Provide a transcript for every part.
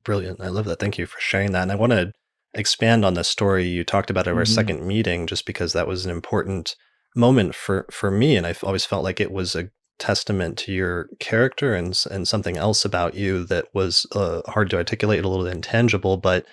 Brilliant. I love that. Thank you for sharing that. And I want to expand on the story you talked about of our Hmm. second meeting, just because that was an important moment for me. And I've always felt like it was a testament to your character and something else about you that was hard to articulate, a little intangible. But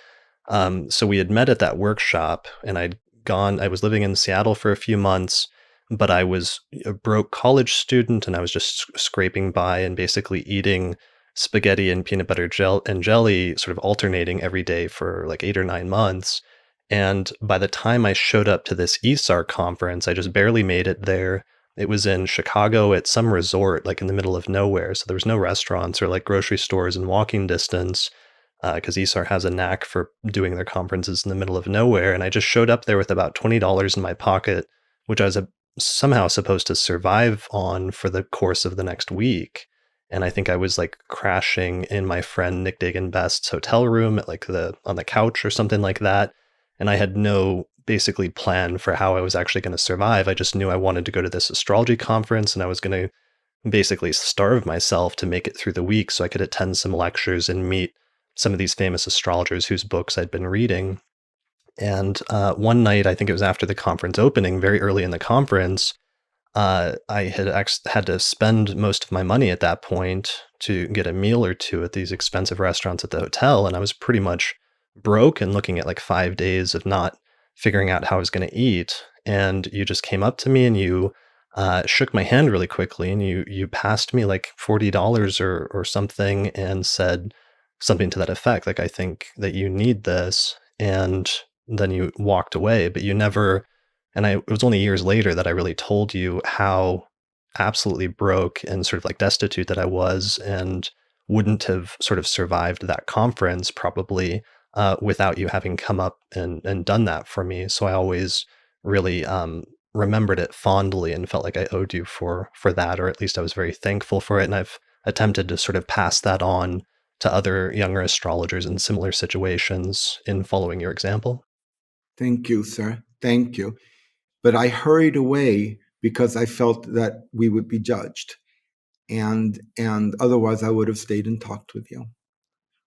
so we had met at that workshop, and I was living in Seattle for a few months, but I was a broke college student, and I was just scraping by and basically eating spaghetti and peanut butter and jelly, sort of alternating every day for like 8 or 9 months. And by the time I showed up to this ESAR conference, I just barely made it there. It was in Chicago at some resort, like in the middle of nowhere. So there was no restaurants or like grocery stores in walking distance, because ESAR has a knack for doing their conferences in the middle of nowhere. And I just showed up there with about $20 in my pocket, which I was somehow supposed to survive on for the course of the next week. And I think I was like crashing in my friend Nick Dagan Best's hotel room at like on the couch or something like that. And I had no basically plan for how I was actually going to survive. I just knew I wanted to go to this astrology conference, and I was going to basically starve myself to make it through the week so I could attend some lectures and meet some of these famous astrologers whose books I'd been reading. And one night, I think it was after the conference opening, very early in the conference, I had to spend most of my money at that point to get a meal or two at these expensive restaurants at the hotel. And I was pretty much broke and looking at like 5 days of not figuring out how I was going to eat. And you just came up to me and you shook my hand really quickly, and you passed me like $40 or something and said something to that effect, like, I think that you need this. And then you walked away, but you never, it was only years later that I really told you how absolutely broke and sort of like destitute that I was, and wouldn't have sort of survived that conference probably without you having come up and done that for me. So I always really remembered it fondly and felt like I owed you for that, or at least I was very thankful for it. And I've attempted to sort of pass that on to other younger astrologers in similar situations in following your example. Thank you, sir. Thank you. But I hurried away because I felt that we would be judged, and otherwise I would have stayed and talked with you.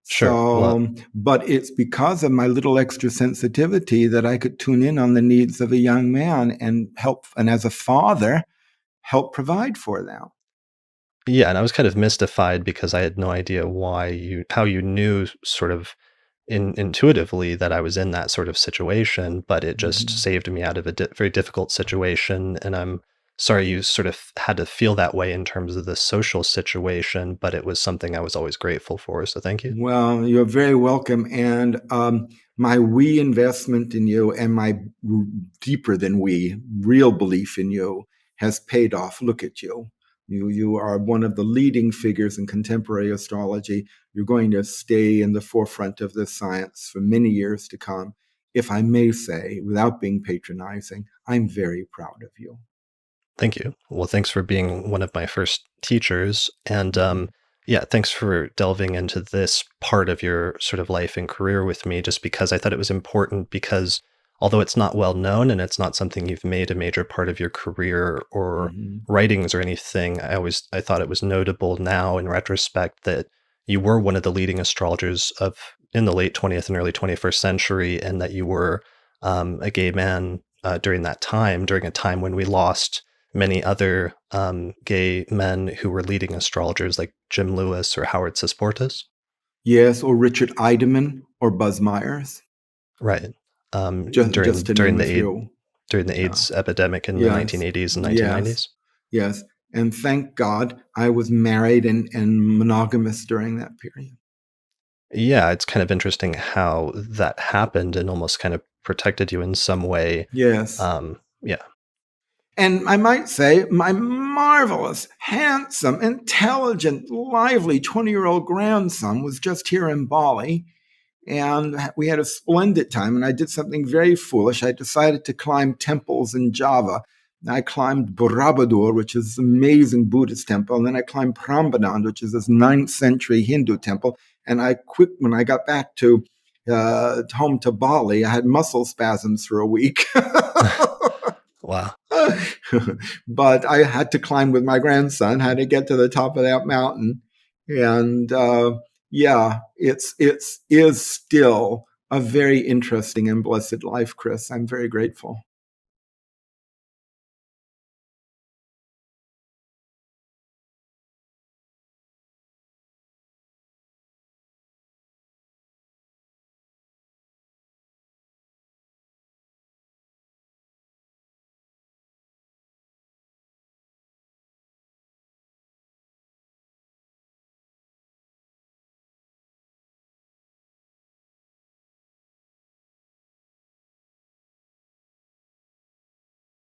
Sure. Well, So, but it's because of my little extra sensitivity that I could tune in on the needs of a young man and help, and as a father, help provide for them. yeah, and I was kind of mystified because I had no idea how you knew sort of intuitively that I was in that sort of situation, but it just Mhm. saved me out of a very difficult situation. And I'm sorry you sort of had to feel that way in terms of the social situation, but it was something I was always grateful for. So thank you. Well, you're very welcome. And my we investment in you and my deeper than we real belief in you has paid off. Look at you. You are one of the leading figures in contemporary astrology. You're going to stay in the forefront of this science for many years to come. If I may say, without being patronizing, I'm very proud of you. Thank you. Well, thanks for being one of my first teachers. And Mhm. yeah, thanks for delving into this part of your sort of life and career with me, just because I thought it was important. Because although it's not well known and it's not something you've made a major part of your career or Mhm. writings or anything, I thought it was notable now in retrospect that you were one of the leading astrologers of in the late 20th and early 21st century, and that you were a gay man during that time, during a time when we lost many other gay men who were leading astrologers like Jim Lewis or Howard Susportas. Yes, or Richard Eidemann or Buzz Myers, Right. just to During name a the few. Yeah. AIDS epidemic in the Yes. 1980s and Yes. 1990s. Yes. And thank God I was married and monogamous during that period. Yeah, it's kind of interesting how that happened and almost kind of protected you in some way. Yes. Yeah. And I might say, my marvelous, handsome, intelligent, lively 20-year-old grandson was just here in Bali. And we had a splendid time. And I did something very foolish. I decided to climb temples in Java. I climbed Borobudur, which is an amazing Buddhist temple. And then I climbed Prambanan, which is this 9th century Hindu temple. And when I got back to home to Bali, I had muscle spasms for a week. Wow. But I had to climb with my grandson, had to get to the top of that mountain. And yeah, it's is still a very interesting and blessed life, Chris. I'm very grateful.